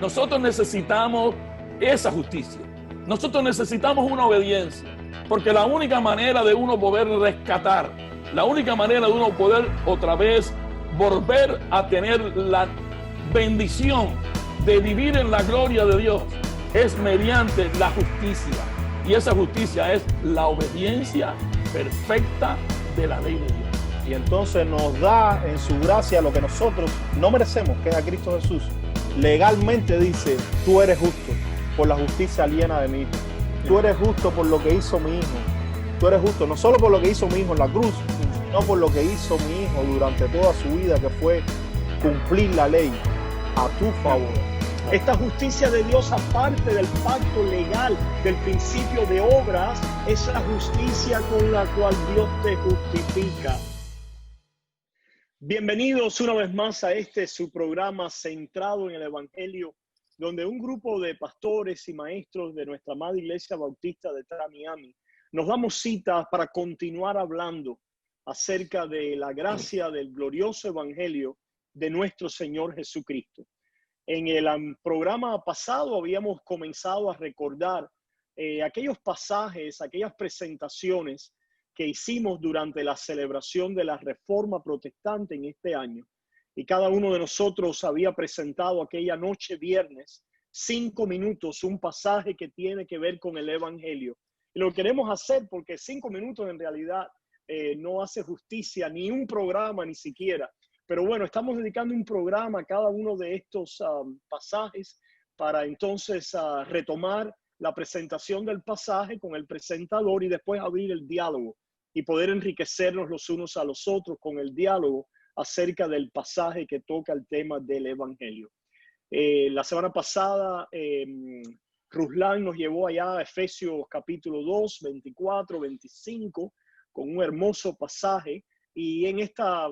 Nosotros necesitamos esa justicia. Nosotros necesitamos una obediencia, porque la única manera de uno poder rescatar, la única manera de uno poder otra vez volver a tener la bendición de vivir en la gloria de Dios es mediante la justicia. Y esa justicia es la obediencia perfecta de la ley de Dios. Y entonces nos da en su gracia lo que nosotros no merecemos, que es a Cristo Jesús. Legalmente dice, tú eres justo por la justicia aliena de mi hijo. Tú eres justo por lo que hizo mi hijo. Tú eres justo no solo por lo que hizo mi hijo en la cruz, sino por lo que hizo mi hijo durante toda su vida, que fue cumplir la ley a tu favor. Esta justicia de Dios, aparte del pacto legal, del principio de obras, es la justicia con la cual Dios te justifica. Bienvenidos una vez más a su programa centrado en el Evangelio, donde un grupo de pastores y maestros de nuestra amada Iglesia Bautista de Miami nos damos cita para continuar hablando acerca de la gracia del glorioso Evangelio de nuestro Señor Jesucristo. En el programa pasado habíamos comenzado a recordar aquellos pasajes, aquellas presentaciones que hicimos durante la celebración de la Reforma Protestante en este año. Y cada uno de nosotros había presentado aquella noche viernes, 5 minutos, un pasaje que tiene que ver con el Evangelio. Y lo queremos hacer porque 5 minutos en realidad no hace justicia, ni un programa ni siquiera. Pero bueno, estamos dedicando un programa a cada uno de estos pasajes para entonces retomar la presentación del pasaje con el presentador y después abrir el diálogo y poder enriquecernos los unos a los otros con el diálogo acerca del pasaje que toca el tema del Evangelio. La semana pasada, Ruslan nos llevó allá a Efesios capítulo 2, 24, 25, con un hermoso pasaje. Y en esta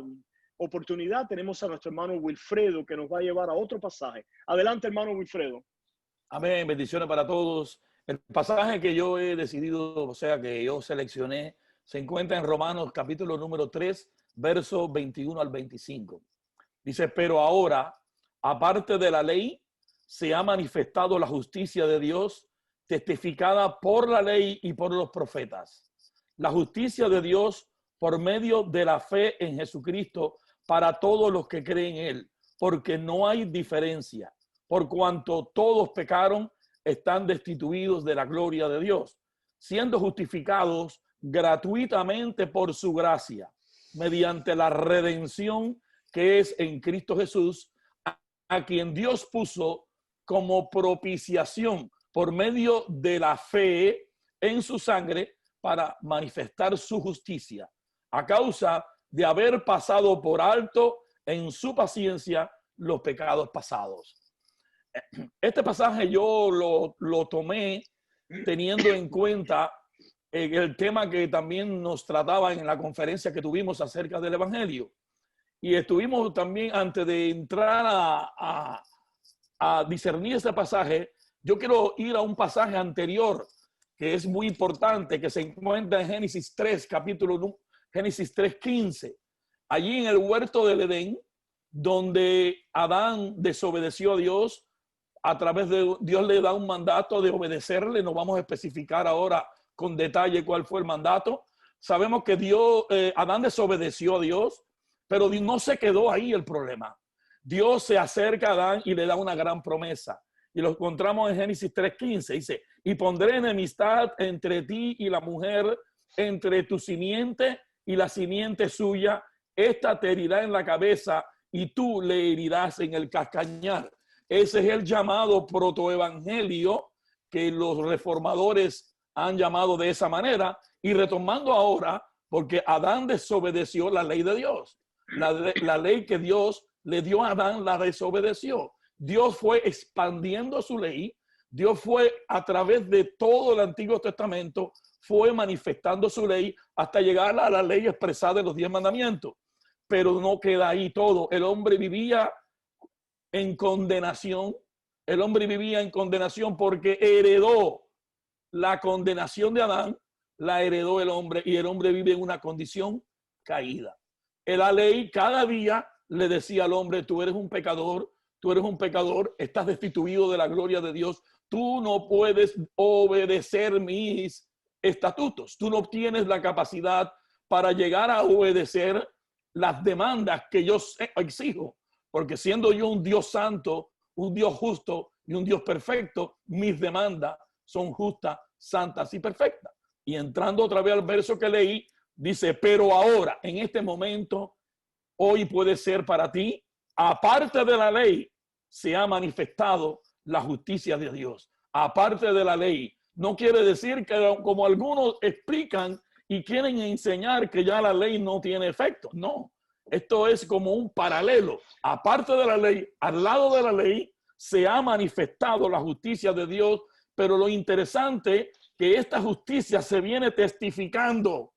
oportunidad tenemos a nuestro hermano Wilfredo, que nos va a llevar a otro pasaje. Adelante, hermano Wilfredo. Amén, bendiciones para todos. El pasaje que yo he decidido, o sea, que yo seleccioné, se encuentra en Romanos capítulo número 3, versos 21 al 25. Dice, pero ahora, aparte de la ley, se ha manifestado la justicia de Dios, testificada por la ley y por los profetas. La justicia de Dios por medio de la fe en Jesucristo para todos los que creen en Él, porque no hay diferencia, por cuanto todos pecaron, están destituidos de la gloria de Dios, siendo justificados gratuitamente por su gracia, mediante la redención que es en Cristo Jesús, a quien Dios puso como propiciación por medio de la fe en su sangre para manifestar su justicia, a causa de haber pasado por alto en su paciencia los pecados pasados. Este pasaje yo lo tomé teniendo en cuenta el tema que también nos trataba en la conferencia que tuvimos acerca del Evangelio. Y estuvimos también, antes de entrar a discernir este pasaje, yo quiero ir a un pasaje anterior que es muy importante, que se encuentra en Génesis 3, Génesis 3:15. Allí en el huerto del Edén, donde Adán desobedeció a Dios, a través de Dios le da un mandato de obedecerle. No vamos a especificar ahora con detalle cuál fue el mandato. Sabemos que Adán desobedeció a Dios, pero no se quedó ahí el problema. Dios se acerca a Adán y le da una gran promesa. Y lo encontramos en Génesis 3:15. Dice, y pondré enemistad entre ti y la mujer, entre tu simiente y la simiente suya. Esta te herirá en la cabeza y tú le herirás en el calcañar. Ese es el llamado protoevangelio que los reformadores han llamado de esa manera. Y retomando ahora, porque Adán desobedeció la ley de Dios. La ley que Dios le dio a Adán la desobedeció. Dios fue expandiendo su ley. Dios fue a través de todo el Antiguo Testamento, fue manifestando su ley hasta llegar a la ley expresada en los 10 mandamientos. Pero no queda ahí todo. El hombre vivía en condenación. El hombre vivía en condenación porque heredó la condenación de Adán, la heredó el hombre, y el hombre vive en una condición caída. La ley cada día le decía al hombre, tú eres un pecador, estás destituido de la gloria de Dios, tú no puedes obedecer mis estatutos, tú no tienes la capacidad para llegar a obedecer las demandas que yo exijo, porque siendo yo un Dios santo, un Dios justo y un Dios perfecto, mis demandas son justas, santas y perfectas. Y entrando otra vez al verso que leí, dice, pero ahora, en este momento, hoy puede ser para ti, aparte de la ley, se ha manifestado la justicia de Dios. Aparte de la ley, no quiere decir que, como algunos explican y quieren enseñar, que ya la ley no tiene efecto. No, esto es como un paralelo. Aparte de la ley, al lado de la ley, se ha manifestado la justicia de Dios, pero lo interesante es que esta justicia se viene testificando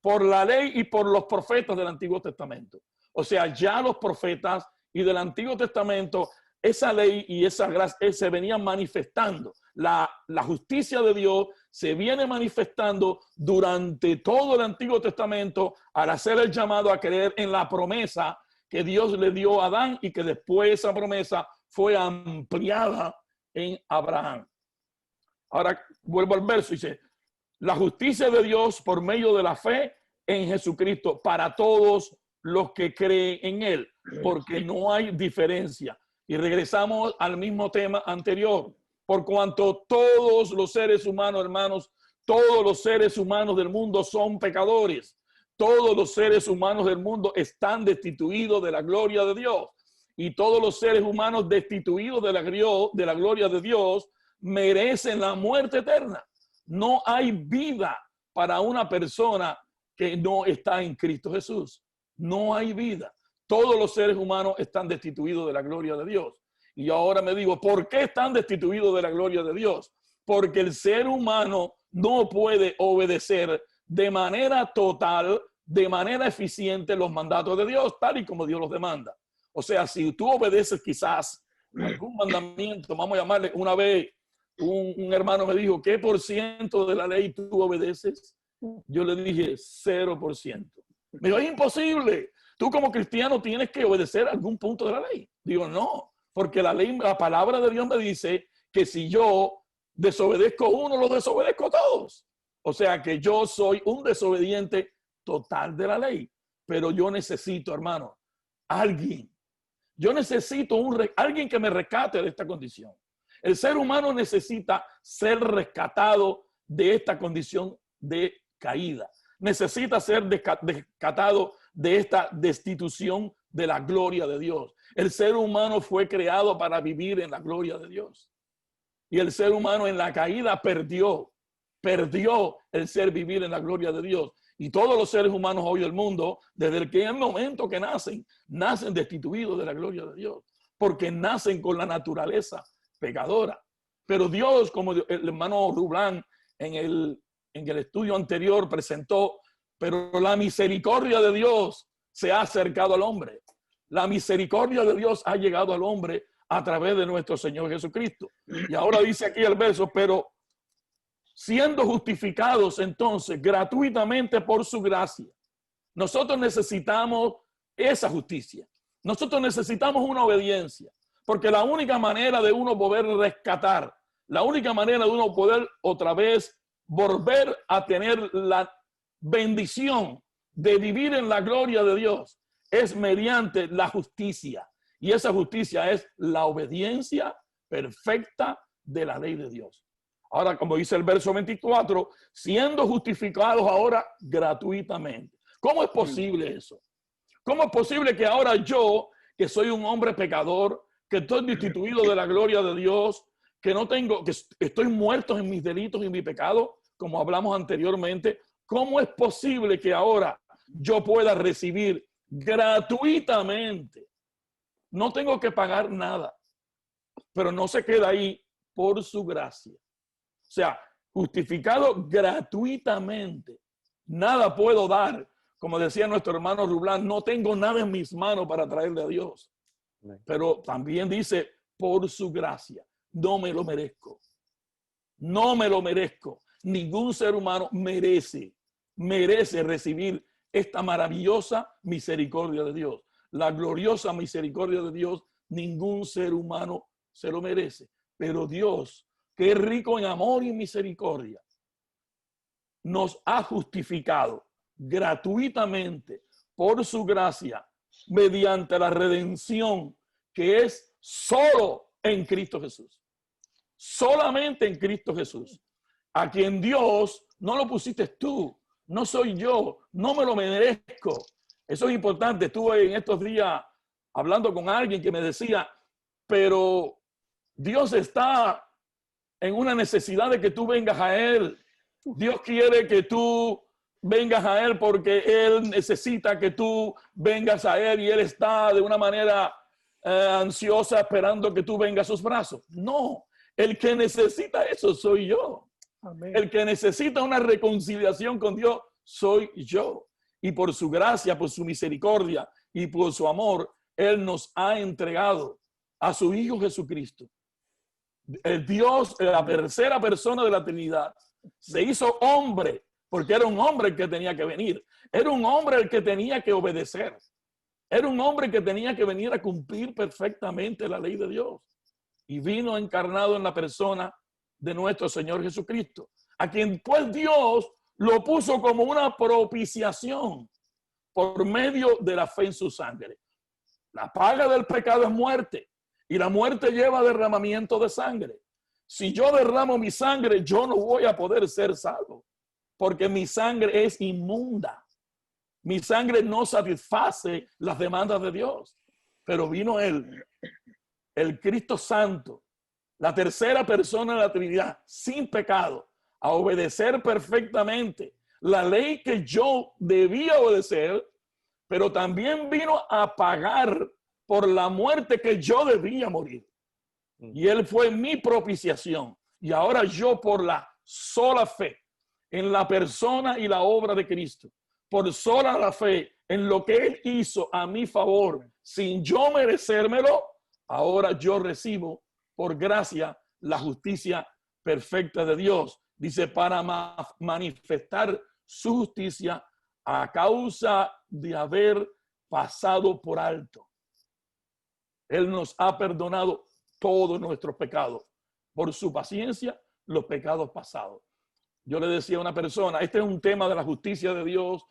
por la ley y por los profetas del Antiguo Testamento. O sea, ya los profetas y del Antiguo Testamento, esa ley y esa gracia se venían manifestando. La justicia de Dios se viene manifestando durante todo el Antiguo Testamento al hacer el llamado a creer en la promesa que Dios le dio a Adán y que después esa promesa fue ampliada en Abraham. Ahora vuelvo al verso, dice, la justicia de Dios por medio de la fe en Jesucristo para todos los que creen en él, porque no hay diferencia. Y regresamos al mismo tema anterior, por cuanto todos los seres humanos, hermanos, todos los seres humanos del mundo son pecadores. Todos los seres humanos del mundo están destituidos de la gloria de Dios. Y todos los seres humanos destituidos de la gloria de Dios merecen la muerte eterna. No hay vida para una persona que no está en Cristo Jesús. No hay vida. Todos los seres humanos están destituidos de la gloria de Dios. Y ahora me digo, ¿por qué están destituidos de la gloria de Dios? Porque el ser humano no puede obedecer de manera total, de manera eficiente los mandatos de Dios, tal y como Dios los demanda. O sea, si tú obedeces quizás algún mandamiento, vamos a llamarle, una vez un hermano me dijo, ¿qué % de la ley tú obedeces? Yo le dije 0%. Me dijo, es imposible. Tú como cristiano tienes que obedecer algún punto de la ley. Digo, no, porque la ley, la palabra de Dios me dice que si yo desobedezco uno, los desobedezco todos. O sea que yo soy un desobediente total de la ley. Pero yo necesito, hermano, alguien. Yo necesito alguien que me rescate de esta condición. El ser humano necesita ser rescatado de esta condición de caída. Necesita ser rescatado de esta destitución de la gloria de Dios. El ser humano fue creado para vivir en la gloria de Dios. Y el ser humano en la caída perdió el ser vivir en la gloria de Dios. Y todos los seres humanos hoy del mundo, desde el momento que nacen destituidos de la gloria de Dios, porque nacen con la naturaleza pecadora. Pero Dios, como el hermano Rublán en el estudio anterior presentó, pero la misericordia de Dios se ha acercado al hombre. La misericordia de Dios ha llegado al hombre a través de nuestro Señor Jesucristo. Y ahora dice aquí el verso, pero siendo justificados entonces gratuitamente por su gracia. Nosotros necesitamos esa justicia. Nosotros necesitamos una obediencia, porque la única manera de uno poder rescatar, la única manera de uno poder otra vez volver a tener la bendición de vivir en la gloria de Dios es mediante la justicia. Y esa justicia es la obediencia perfecta de la ley de Dios. Ahora, como dice el verso 24, siendo justificados ahora gratuitamente. ¿Cómo es posible eso? ¿Cómo es posible que ahora yo, que soy un hombre pecador, que estoy destituido de la gloria de Dios, que estoy muerto en mis delitos y mi pecado, como hablamos anteriormente, cómo es posible que ahora yo pueda recibir gratuitamente? No tengo que pagar nada, pero no se queda ahí, por su gracia. O sea, justificado gratuitamente. Nada puedo dar. Como decía nuestro hermano Rublán, no tengo nada en mis manos para traerle a Dios. Pero también dice, por su gracia. No me lo merezco. No me lo merezco. Ningún ser humano merece recibir esta maravillosa misericordia de Dios. la gloriosa misericordia de Dios, ningún ser humano se lo merece. Pero Dios, que es rico en amor y misericordia, nos ha justificado gratuitamente por su gracia mediante la redención que es solo en Cristo Jesús. Solamente en Cristo Jesús. A quien Dios no lo pusiste tú, no soy yo, no me lo merezco. Eso es importante. Estuve en estos días hablando con alguien que me decía, pero Dios está en una necesidad de que tú vengas a Él. Dios quiere que tú vengas a Él porque Él necesita que tú vengas a Él y Él está de una manera ansiosa esperando que tú vengas a sus brazos. No, el que necesita eso soy yo. Amén. El que necesita una reconciliación con Dios soy yo. Y por su gracia, por su misericordia y por su amor, Él nos ha entregado a su Hijo Jesucristo. El Dios, la tercera persona de la Trinidad, se hizo hombre porque era un hombre el que tenía que venir. Era un hombre el que tenía que obedecer. Era un hombre que tenía que venir a cumplir perfectamente la ley de Dios. Y vino encarnado en la persona de nuestro Señor Jesucristo, a quien pues Dios lo puso como una propiciación por medio de la fe en su sangre. La paga del pecado es muerte y la muerte lleva derramamiento de sangre. Si yo derramo mi sangre, yo no voy a poder ser salvo porque mi sangre es inmunda. Mi sangre no satisface las demandas de Dios. Pero vino Él, el Cristo Santo, la tercera persona de la Trinidad, sin pecado, a obedecer perfectamente la ley que yo debía obedecer, pero también vino a pagar por la muerte que yo debía morir. Y Él fue mi propiciación. Y ahora yo, por la sola fe en la persona y la obra de Cristo, por sola la fe en lo que Él hizo a mi favor, sin yo merecérmelo, ahora yo recibo por gracia la justicia perfecta de Dios. Dice, para manifestar su justicia a causa de haber pasado por alto. Él nos ha perdonado todos nuestros pecados. Por su paciencia, los pecados pasados. Yo le decía a una persona, este es un tema de la justicia de Dios,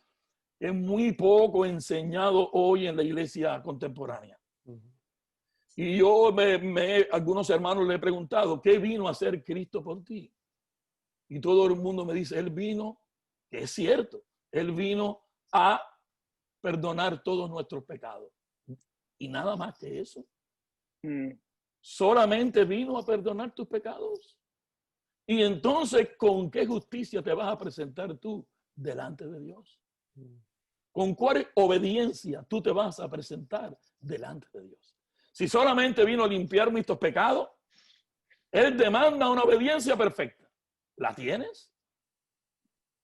es muy poco enseñado hoy en la iglesia contemporánea. Y yo algunos hermanos le he preguntado, ¿qué vino a hacer Cristo por ti? Y todo el mundo me dice, Él vino, que es cierto, Él vino a perdonar todos nuestros pecados. Y nada más que eso. Solamente vino a perdonar tus pecados. Y entonces, ¿con qué justicia te vas a presentar tú delante de Dios? ¿Con cuál obediencia tú te vas a presentar delante de Dios? Si solamente vino a limpiar nuestros pecados, Él demanda una obediencia perfecta. ¿La tienes?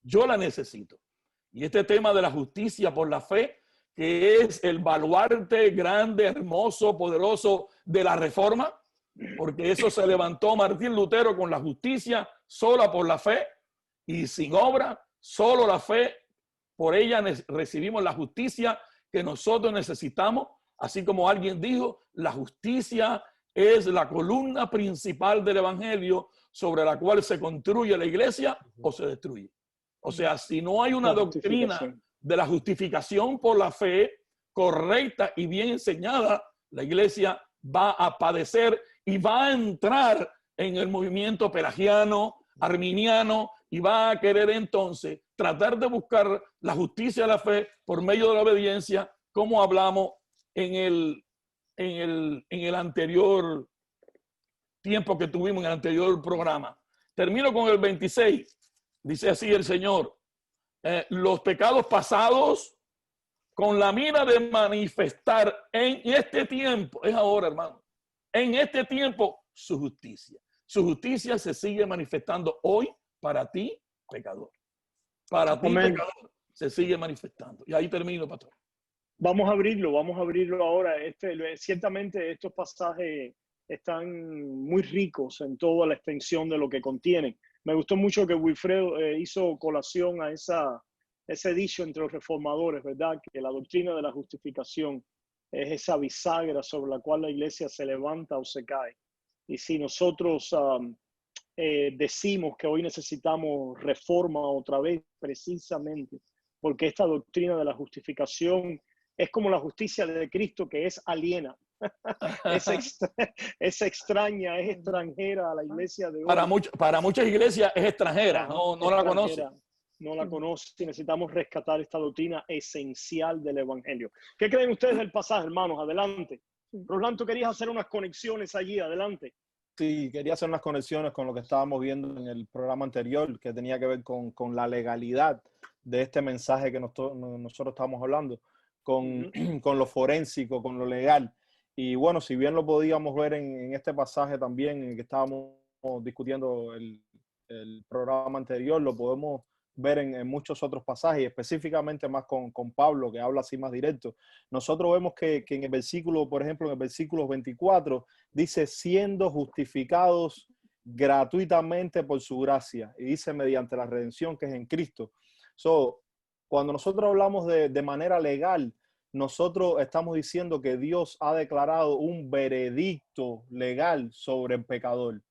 Yo la necesito. Y este tema de la justicia por la fe, que es el baluarte grande, hermoso, poderoso de la Reforma, porque eso se levantó Martín Lutero con la justicia sola por la fe y sin obra, solo la fe. Por ella recibimos la justicia que nosotros necesitamos. Así como alguien dijo, la justicia es la columna principal del evangelio sobre la cual se construye la iglesia o se destruye. O sea, si no hay una doctrina de la justificación por la fe correcta y bien enseñada, la iglesia va a padecer y va a entrar en el movimiento pelagiano, arminiano, y va a querer entonces tratar de buscar la justicia de la fe por medio de la obediencia, como hablamos en el anterior tiempo que tuvimos, en el anterior programa. Termino con el 26. Dice así el Señor, los pecados pasados con la mira de manifestar en este tiempo, es ahora, hermano, en este tiempo su justicia. Su justicia se sigue manifestando hoy para ti, pecador. Para ti, Amén. pecador, se sigue manifestando. Y ahí termino, pastor. Vamos a abrirlo ahora. Ciertamente estos pasajes están muy ricos en toda la extensión de lo que contienen. Me gustó mucho que Wilfredo hizo colación a ese dicho entre los reformadores, ¿verdad? Que la doctrina de la justificación es esa bisagra sobre la cual la iglesia se levanta o se cae. Y si nosotros decimos que hoy necesitamos reforma otra vez, precisamente porque esta doctrina de la justificación es como la justicia de Cristo, que es aliena, es extraña, es extranjera a la iglesia de hoy. Para muchas iglesias es extranjera, Ajá, no la conoce. No la conoce. Necesitamos rescatar esta doctrina esencial del evangelio. ¿Qué creen ustedes del pasaje, hermanos? Adelante. Roland, tú querías hacer unas conexiones allí, adelante. Sí, quería hacer unas conexiones con lo que estábamos viendo en el programa anterior, que tenía que ver con la legalidad de este mensaje que nosotros estamos hablando, con lo forénsico, con lo legal. Y bueno, si bien lo podíamos ver en este pasaje también, en el que estábamos discutiendo el programa anterior, lo podemos ver en muchos otros pasajes, específicamente más con Pablo, que habla así más directo. Nosotros vemos que en el versículo, por ejemplo, en el versículo 24, dice, siendo justificados gratuitamente por su gracia, y dice mediante la redención que es en Cristo. Cuando nosotros hablamos de manera legal, nosotros estamos diciendo que Dios ha declarado un veredicto legal sobre el pecador,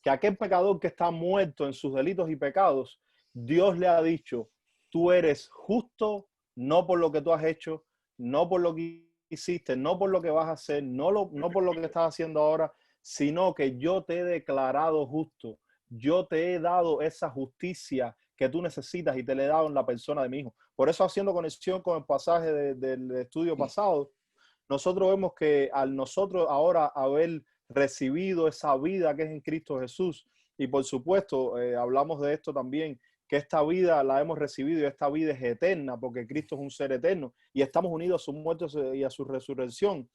que aquel pecador que está muerto en sus delitos y pecados, Dios le ha dicho, tú eres justo, no por lo que tú has hecho, no por lo que hiciste, no por lo que vas a hacer, no por lo que estás haciendo ahora, sino que yo te he declarado justo. Yo te he dado esa justicia que tú necesitas y te la he dado en la persona de mi hijo. Por eso, haciendo conexión con el pasaje del estudio pasado, nosotros vemos que al nosotros ahora haber recibido esa vida que es en Cristo Jesús, y por supuesto hablamos de esto también, que esta vida la hemos recibido y esta vida es eterna porque Cristo es un ser eterno y estamos unidos a su muerte y a su resurrección.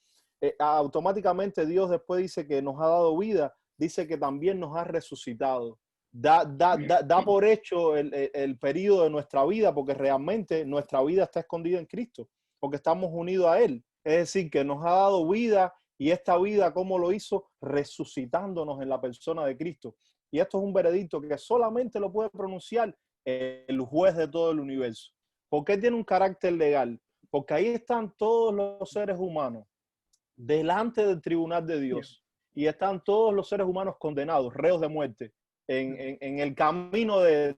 Automáticamente Dios después dice que nos ha dado vida, dice que también nos ha resucitado. Da por hecho el periodo de nuestra vida porque realmente nuestra vida está escondida en Cristo porque estamos unidos a Él. Es decir, que nos ha dado vida y esta vida, ¿cómo lo hizo? Resucitándonos en la persona de Cristo. Y esto es un veredicto que solamente lo puede pronunciar el juez de todo el universo. ¿Por qué tiene un carácter legal? Porque ahí están todos los seres humanos delante del tribunal de Dios y están todos los seres humanos condenados, reos de muerte, en el camino de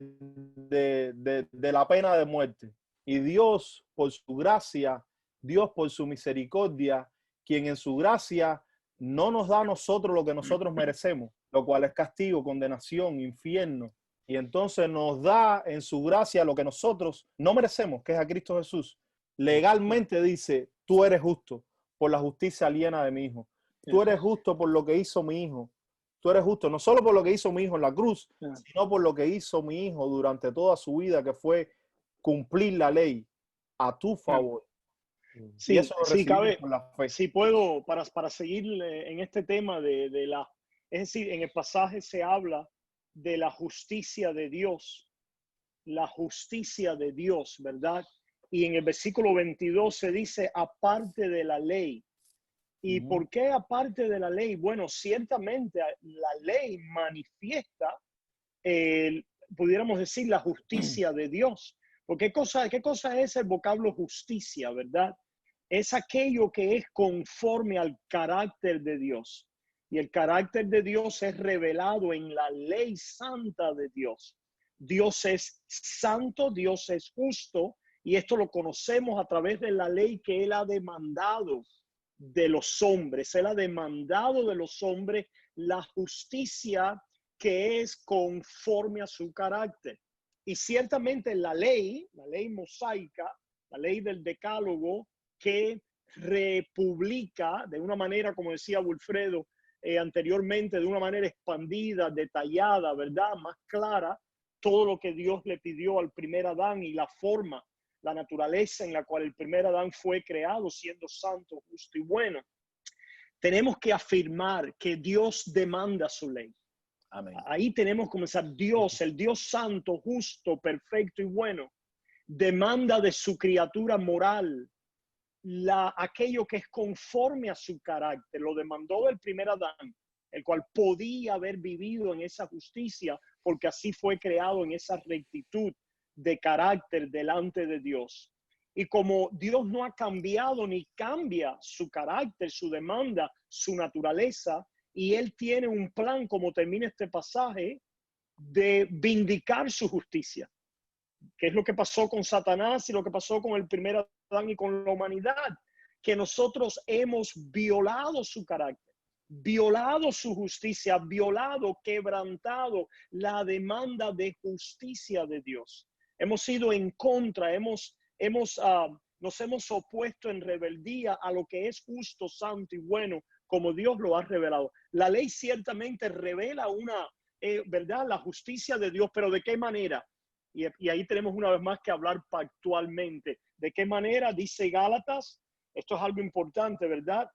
la pena de muerte. Y Dios, por su gracia, Dios por su misericordia, quien en su gracia no nos da a nosotros lo que nosotros merecemos, lo cual es castigo, condenación, infierno. Y entonces nos da en su gracia lo que nosotros no merecemos, que es a Cristo Jesús. Legalmente dice, tú eres justo por la justicia aliena de mi hijo. Tú eres justo por lo que hizo mi hijo. Tú eres justo no solo por lo que hizo mi hijo en la cruz, sino por lo que hizo mi hijo durante toda su vida, que fue cumplir la ley a tu favor. Sí, y eso lo sí, cabe, por la fe. si puedo, para seguir en este tema es decir, en el pasaje se habla de la justicia de Dios, ¿verdad? Y en el versículo 22 se dice, aparte de la ley. ¿Y por qué aparte de la ley? Bueno, ciertamente la ley manifiesta, pudiéramos decir, la justicia de Dios. Porque ¿qué cosa es el vocablo justicia, verdad? Es aquello que es conforme al carácter de Dios. Y el carácter de Dios es revelado en la ley santa de Dios. Dios es santo, Dios es justo, y esto lo conocemos a través de la ley que Él ha demandado de los hombres. Él ha demandado de los hombres la justicia que es conforme a su carácter. Y ciertamente la ley mosaica, la ley del decálogo, que republica de una manera, como decía Wilfredo anteriormente, de una manera expandida, detallada, ¿verdad? Más clara, todo lo que Dios le pidió al primer Adán y la forma, la naturaleza en la cual el primer Adán fue creado, siendo santo, justo y bueno. Tenemos que afirmar que Dios demanda su ley. Amén. Ahí tenemos que comenzar. Dios, el Dios santo, justo, perfecto y bueno, demanda de su criatura moral aquello que es conforme a su carácter. Lo demandó del primer Adán, el cual podía haber vivido en esa justicia porque así fue creado en esa rectitud de carácter delante de Dios. Y como Dios no ha cambiado ni cambia su carácter, su demanda, su naturaleza, y Él tiene un plan, como termina este pasaje, de vindicar su justicia, que es lo que pasó con Satanás y lo que pasó con el primer Adán y con la humanidad, que nosotros hemos violado su carácter, violado su justicia, violado, quebrantado la demanda de justicia de Dios. Hemos ido en contra, nos hemos opuesto en rebeldía a lo que es justo, santo y bueno, como Dios lo ha revelado. La ley ciertamente revela ¿verdad? La justicia de Dios, pero ¿de qué manera? Y ahí tenemos una vez más que hablar pactualmente. ¿De qué manera? Dice Gálatas, esto es algo importante, ¿verdad?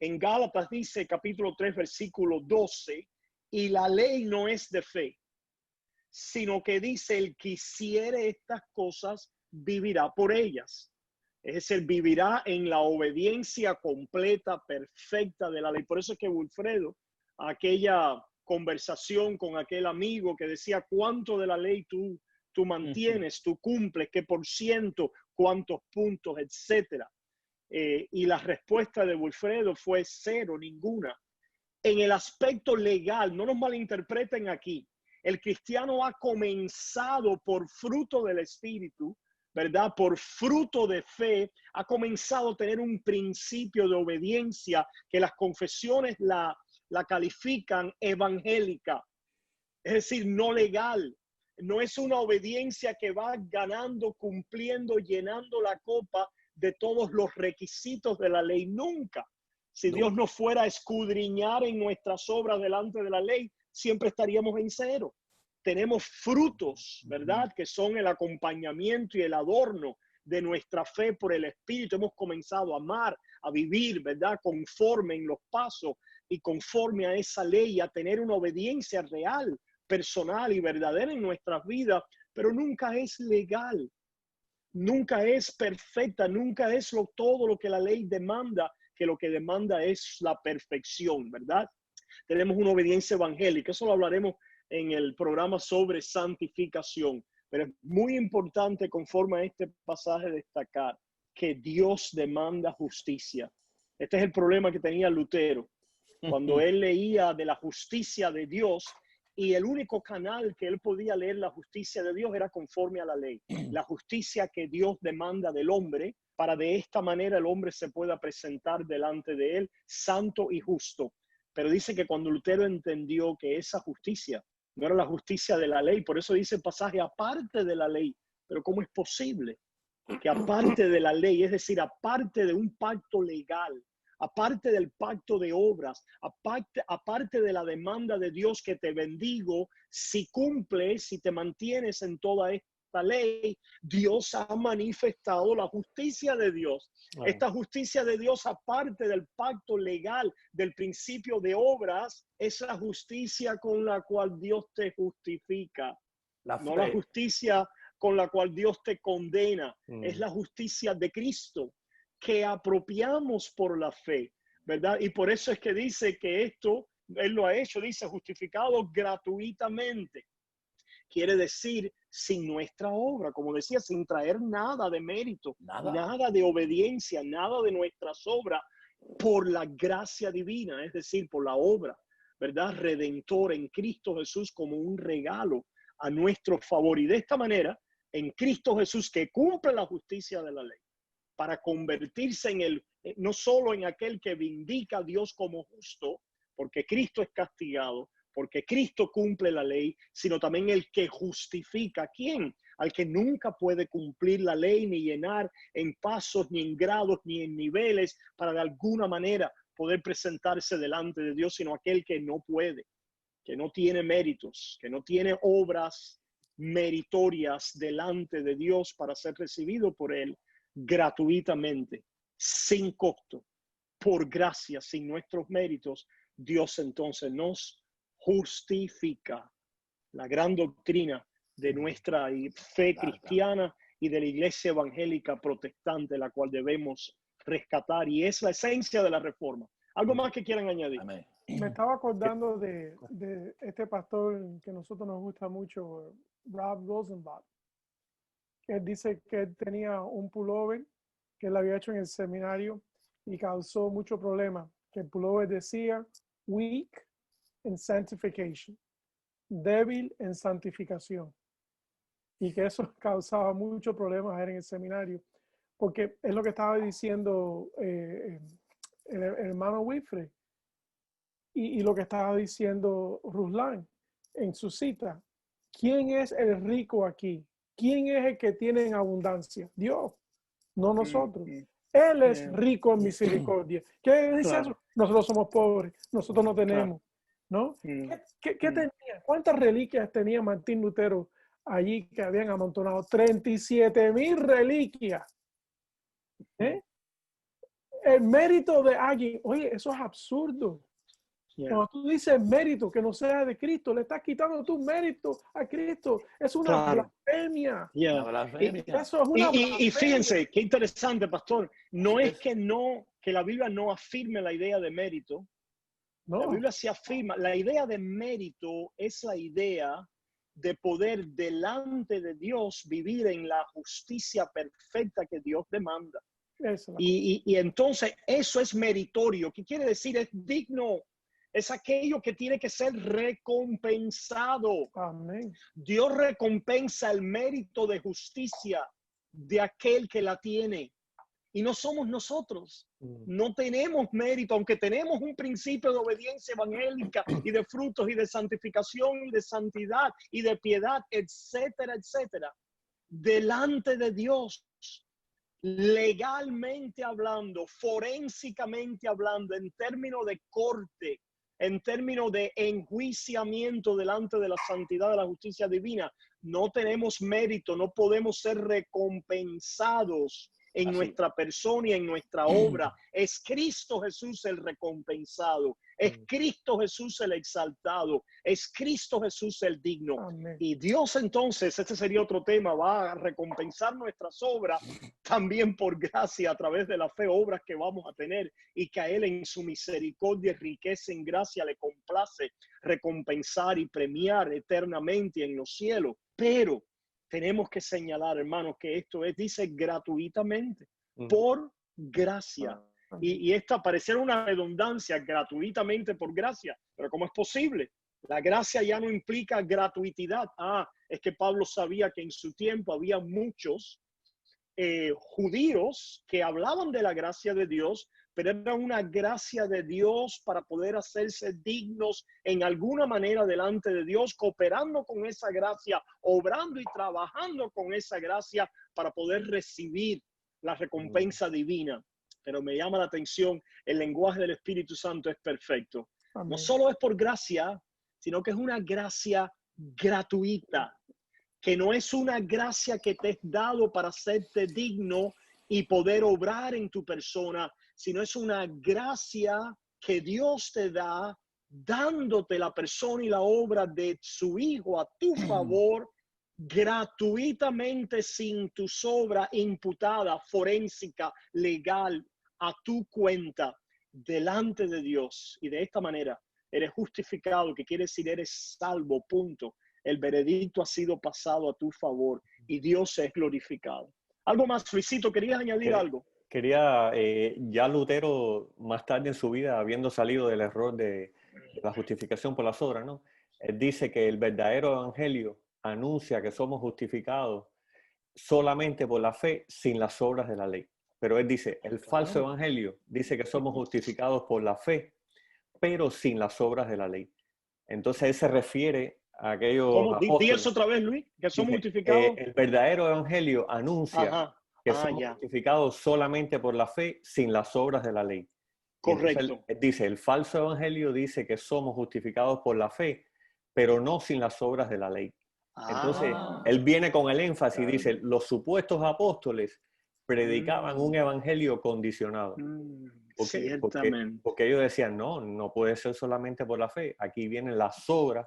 En Gálatas dice, capítulo 3, versículo 12, y la ley no es de fe, sino que dice, el que hiciere estas cosas vivirá por ellas. Es decir, vivirá en la obediencia completa, perfecta de la ley. Por eso es que Wilfredo, aquella conversación con aquel amigo que decía, ¿cuánto de la ley tú mantienes, tú cumples, qué por ciento, cuántos puntos, etcétera? Y la respuesta de Wilfredo fue cero, ninguna. En el aspecto legal, no nos malinterpreten aquí, el cristiano ha comenzado por fruto del Espíritu, ¿verdad? Por fruto de fe, ha comenzado a tener un principio de obediencia que las confesiones la califican evangélica, es decir, no legal. No es una obediencia que va ganando, cumpliendo, llenando la copa de todos los requisitos de la ley. Nunca. Si Dios no fuera a escudriñar en nuestras obras delante de la ley, siempre estaríamos en cero. Tenemos frutos, ¿verdad? Que son el acompañamiento y el adorno de nuestra fe por el Espíritu. Hemos comenzado a amar, a vivir, ¿verdad? Conforme en los pasos y conforme a esa ley, a tener una obediencia real, personal y verdadera en nuestras vidas, pero nunca es legal, nunca es perfecta, nunca es todo lo que la ley demanda, que lo que demanda es la perfección, ¿verdad? Tenemos una obediencia evangélica, eso lo hablaremos en el programa sobre santificación, pero es muy importante conforme a este pasaje destacar que Dios demanda justicia. Este es el problema que tenía Lutero. Cuando él leía de la justicia de Dios, y el único canal que él podía leer la justicia de Dios era conforme a la ley. La justicia que Dios demanda del hombre, para de esta manera el hombre se pueda presentar delante de él santo y justo. Pero dice que cuando Lutero entendió que esa justicia no era la justicia de la ley, por eso dice el pasaje aparte de la ley. Pero ¿cómo es posible que aparte de la ley, es decir, aparte de un pacto legal, aparte del pacto de obras, aparte de la demanda de Dios que te bendigo, si cumples, si te mantienes en toda esta ley, Dios ha manifestado la justicia de Dios. Claro. Esta justicia de Dios, aparte del pacto legal, del principio de obras, es la justicia con la cual Dios te justifica. No la justicia con la cual Dios te condena. Es la justicia de Cristo, que apropiamos por la fe, ¿verdad? Y por eso es que dice que esto, Él lo ha hecho, dice, justificado gratuitamente. Quiere decir, sin nuestra obra, como decía, sin traer nada de mérito, nada de obediencia, nada de nuestras obras, por la gracia divina, es decir, por la obra, ¿verdad? Redentora en Cristo Jesús como un regalo a nuestro favor. Y de esta manera, en Cristo Jesús, que cumple la justicia de la ley, para convertirse en no solo en aquel que vindica a Dios como justo, porque Cristo es castigado, porque Cristo cumple la ley, sino también el que justifica. ¿A quién? Al que nunca puede cumplir la ley, ni llenar en pasos, ni en grados, ni en niveles, para de alguna manera poder presentarse delante de Dios, sino aquel que no puede, que no tiene méritos, que no tiene obras meritorias delante de Dios para ser recibido por Él gratuitamente, sin costo, por gracia, sin nuestros méritos. Dios entonces nos justifica. La gran doctrina de nuestra fe cristiana y de la iglesia evangélica protestante, la cual debemos rescatar, y es la esencia de la reforma. ¿Algo más que quieran añadir? Amén. Me estaba acordando de este pastor que a nosotros nos gusta mucho, Rob Rosenblatt, él dice que él tenía un pullover que él había hecho en el seminario y causó mucho problema. Que el pullover decía weak in sanctification, débil en santificación. Y que eso causaba muchos problemas a él en el seminario. Porque es lo que estaba diciendo el hermano Wilfred y lo que estaba diciendo Ruslan en su cita. ¿Quién es el rico aquí? ¿Quién es el que tiene en abundancia? Dios, no nosotros. Él es rico en misericordia. ¿Qué dice Claro. eso? Nosotros somos pobres, nosotros no tenemos, ¿no? ¿Qué tenía? ¿Cuántas reliquias tenía Martín Lutero allí que habían amontonado? 37,000 reliquias. ¿Eh? El mérito de alguien, oye, eso es absurdo. Cuando tú dices mérito que no sea de Cristo, le estás quitando tu mérito a Cristo. Es una blasfemia. La blasfemia. Eso es una blasfemia. Y fíjense, qué interesante, pastor. No es que la Biblia no afirme la idea de mérito. No. La Biblia se afirma. La idea de mérito es la idea de poder delante de Dios vivir en la justicia perfecta que Dios demanda. Y entonces eso es meritorio. ¿Qué quiere decir? Es digno. Es aquello que tiene que ser recompensado. Amén. Dios recompensa el mérito de justicia de aquel que la tiene. Y no somos nosotros. No tenemos mérito, aunque tenemos un principio de obediencia evangélica y de frutos y de santificación y de santidad y de piedad, etcétera, etcétera. Delante de Dios, legalmente hablando, forensicamente hablando, en términos de corte, en términos de enjuiciamiento delante de la santidad de la justicia divina, no tenemos mérito, no podemos ser recompensados en nuestra persona y en nuestra obra. Es Cristo Jesús el recompensado, es Cristo Jesús el exaltado, es Cristo Jesús el digno. Amén. Y Dios entonces, este sería otro tema, va a recompensar nuestras obras también por gracia a través de la fe, obras que vamos a tener y que a Él en su misericordia y riqueza en gracia le complace recompensar y premiar eternamente en los cielos. Pero tenemos que señalar, hermanos, que esto es, dice, gratuitamente, por gracia. Y esta pareciera una redundancia, gratuitamente por gracia. Pero ¿cómo es posible? La gracia ya no implica gratuidad. Es que Pablo sabía que en su tiempo había muchos judíos que hablaban de la gracia de Dios, pero era una gracia de Dios para poder hacerse dignos en alguna manera delante de Dios, cooperando con esa gracia, obrando y trabajando con esa gracia para poder recibir la recompensa divina. Pero me llama la atención, el lenguaje del Espíritu Santo es perfecto. Amén. No solo es por gracia, sino que es una gracia gratuita, que no es una gracia que te es dado para hacerte digno y poder obrar en tu persona, sino es una gracia que Dios te da dándote la persona y la obra de su Hijo a tu favor, gratuitamente, sin tu obra imputada, forénsica, legal, a tu cuenta, delante de Dios. Y de esta manera eres justificado, que quiere decir eres salvo, punto. El veredicto ha sido pasado a tu favor y Dios es glorificado. ¿Algo más, Luisito? ¿Querías añadir algo? Quería, ya Lutero, más tarde en su vida, habiendo salido del error de la justificación por las obras, ¿no? Él dice que el verdadero evangelio anuncia que somos justificados solamente por la fe, sin las obras de la ley. Pero él dice, el falso evangelio dice que somos justificados por la fe, pero sin las obras de la ley. Entonces él se refiere a aquellos ¿Cómo? apóstoles. Di eso otra vez, Luis, que son Dice, justificados. el verdadero evangelio anuncia que somos justificados solamente por la fe, sin las obras de la ley. Correcto. Él dice, el falso evangelio dice que somos justificados por la fe, pero no sin las obras de la ley. Entonces, él viene con el énfasis y dice, los supuestos apóstoles predicaban un evangelio condicionado. Porque ellos decían, no puede ser solamente por la fe. Aquí vienen las obras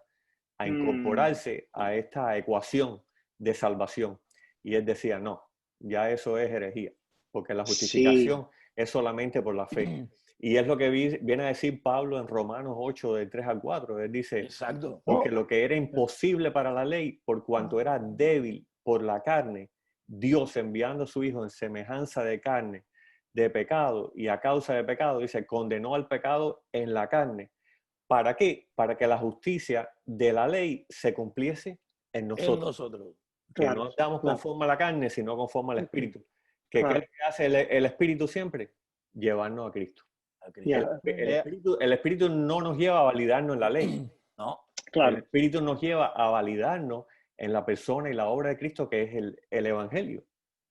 a incorporarse a esta ecuación de salvación. Y él decía, no, ya eso es herejía, porque la justificación es solamente por la fe. Y es lo que viene a decir Pablo en Romanos 8, del 3 al 4. Él dice, exacto, porque lo que era imposible para la ley, por cuanto era débil por la carne, Dios enviando a su Hijo en semejanza de carne, de pecado, y a causa de pecado, dice, condenó al pecado en la carne. ¿Para qué? Para que la justicia de la ley se cumpliese en En nosotros. nosotros. Que Claro, no estamos claro. conforme a la carne, sino conforme al Espíritu. ¿Qué Claro. es que hace el Espíritu siempre? Llevarnos a Cristo. Ya, El Espíritu no nos lleva a validarnos en la ley. No. El claro. Espíritu nos lleva a validarnos en la persona y la obra de Cristo, que es el Evangelio,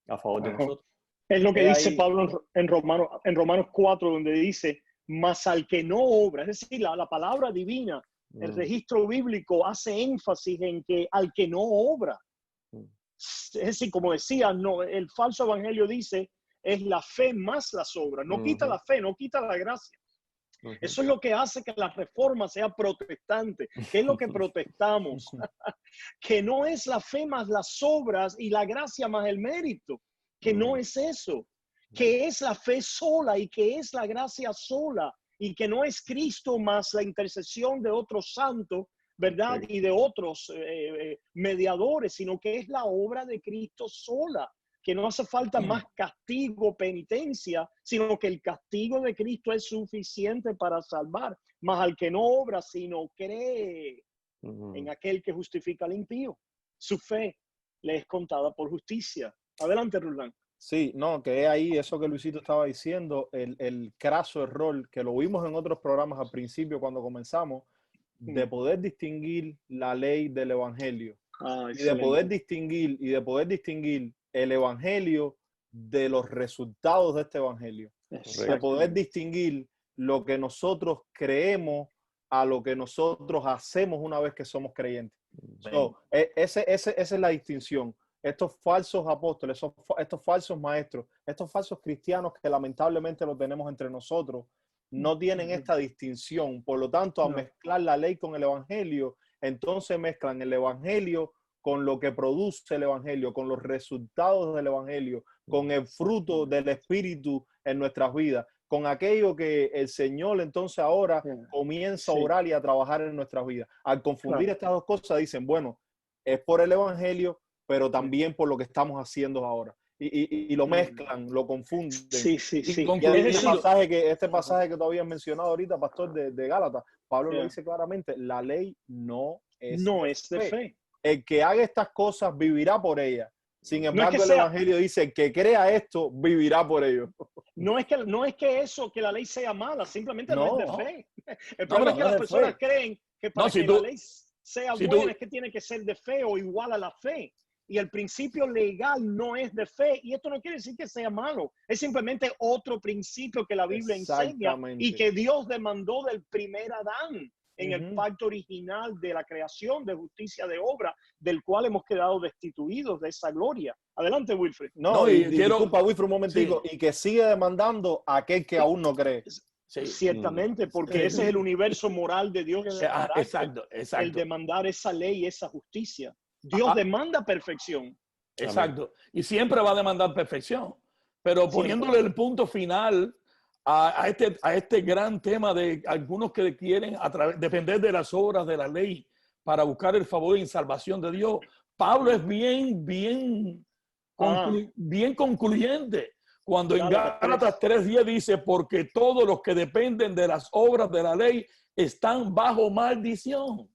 a favor de Ajá. nosotros. Es lo que dice Ahí, Pablo en Romanos 4, donde dice, mas al que no obra, es decir, la palabra divina, el registro bíblico hace énfasis en que al que no obra. Es decir, como decía, no, el falso evangelio dice, es la fe más las obras. No quita la fe, no quita la gracia. Eso es lo que hace que la reforma sea protestante. ¿Qué es lo que protestamos? Que no es la fe más las obras y la gracia más el mérito. Que no es eso. Que es la fe sola y que es la gracia sola. Y que no es Cristo más la intercesión de otros santos, ¿verdad? Y de otros mediadores, sino que es la obra de Cristo sola. Que no hace falta más castigo, penitencia, sino que el castigo de Cristo es suficiente para salvar. Mas al que no obra, sino cree en aquel que justifica al impío, su fe le es contada por justicia. Adelante, Rulán. sí, no, que es ahí eso que Luisito estaba diciendo, el craso error que lo vimos en otros programas al principio cuando comenzamos, de poder distinguir la ley del evangelio y de poder distinguir el evangelio de los resultados de este evangelio, de poder distinguir lo que nosotros creemos a lo que nosotros hacemos una vez que somos creyentes. So, esa es la distinción. Estos falsos apóstoles, estos falsos maestros, estos falsos cristianos que lamentablemente los tenemos entre nosotros, no tienen esta distinción. Por lo tanto, al mezclar la ley con el evangelio, entonces mezclan el evangelio con lo que produce el evangelio, con los resultados del evangelio, con el fruto del Espíritu en nuestras vidas, con aquello que el Señor entonces ahora comienza a orar y a trabajar en nuestras vidas. Al confundir estas dos cosas, dicen, bueno, es por el evangelio, pero también por lo que estamos haciendo ahora. Y lo mezclan, lo confunden. Sí. Y este pasaje que tú habías mencionado ahorita, pastor, de Gálatas, Pablo lo dice claramente, la ley no es de fe. El que haga estas cosas vivirá por ellas. Sin embargo, el evangelio dice, el que crea esto vivirá por ello. No es que eso, que la ley sea mala, simplemente no es de fe. El problema es que las personas creen que para que la ley sea buena es que tiene que ser de fe o igual a la fe. Y el principio legal no es de fe. Y esto no quiere decir que sea malo. Es simplemente otro principio que la Biblia enseña y que Dios demandó del primer Adán en el pacto original de la creación de justicia de obra, del cual hemos quedado destituidos de esa gloria. Adelante, Wilfred. Disculpa, Wilfred, un momentico. Y que sigue demandando a aquel que aún no cree. Sí. Ciertamente, porque ese es el universo moral de Dios. Exacto. El demandar esa ley y esa justicia. Dios demanda perfección. Exacto. Y siempre va a demandar perfección. Pero poniéndole el punto final a este gran tema de algunos que quieren depender de las obras de la ley para buscar el favor y salvación de Dios, Pablo es bien concluyente. Cuando en Gálatas 3:10 dice, porque todos los que dependen de las obras de la ley están bajo maldición.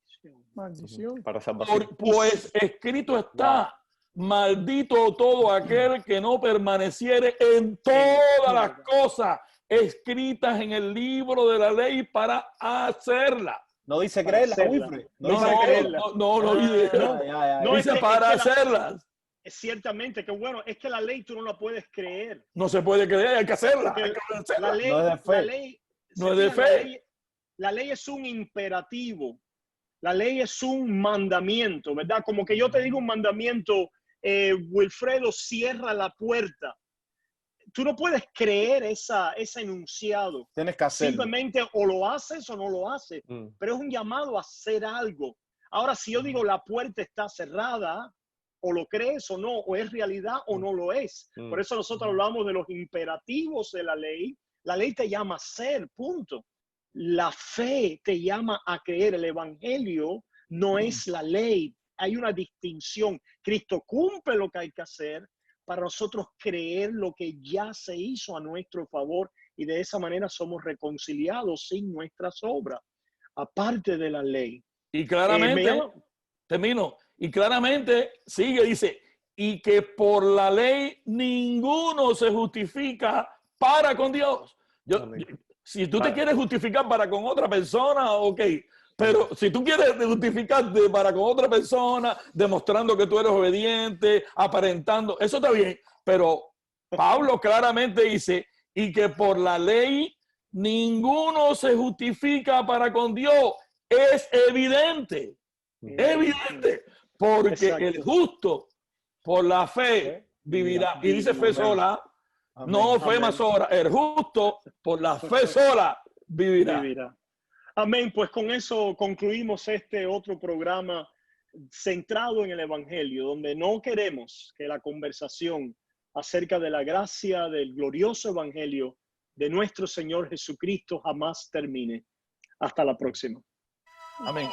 Maldición. Para salvación. Pues escrito está, maldito todo aquel que no permaneciere en todas las cosas escritas en el libro de la ley para hacerla. No dice creerla, Wilfred. No dice para hacerlas. Ciertamente, que bueno, es que la ley tú no la puedes creer. No se puede creer, hay que hacerla. La ley, no es de fe. No es de fe. La ley es un imperativo. La ley es un mandamiento, ¿verdad? Como que yo te digo un mandamiento, Wilfredo, cierra la puerta. Tú no puedes creer ese enunciado. Tienes que hacerlo. Simplemente o lo haces o no lo haces. Pero es un llamado a hacer algo. Ahora, si yo digo la puerta está cerrada, o lo crees o no, o es realidad o no lo es. Por eso nosotros hablamos de los imperativos de la ley. La ley te llama a ser, punto. La fe te llama a creer. El evangelio no es la ley. Hay una distinción. Cristo cumple lo que hay que hacer, para nosotros creer lo que ya se hizo a nuestro favor y de esa manera somos reconciliados sin nuestras obras, aparte de la ley. Y claramente, termino, y claramente sigue, dice, y que por la ley ninguno se justifica para con Dios. Si tú te quieres justificar para con otra persona, ok. Pero si tú quieres justificarte para con otra persona, demostrando que tú eres obediente, aparentando, eso está bien. Pero Pablo claramente dice, y que por la ley ninguno se justifica para con Dios. Es evidente, evidente, porque Exacto. el justo por la fe vivirá. Y dice fe sola, no fe más sola, el justo por la fe sola vivirá. Amén. Pues con eso concluimos este otro programa centrado en el Evangelio, donde no queremos que la conversación acerca de la gracia del glorioso Evangelio de nuestro Señor Jesucristo jamás termine. Hasta la próxima. Amén.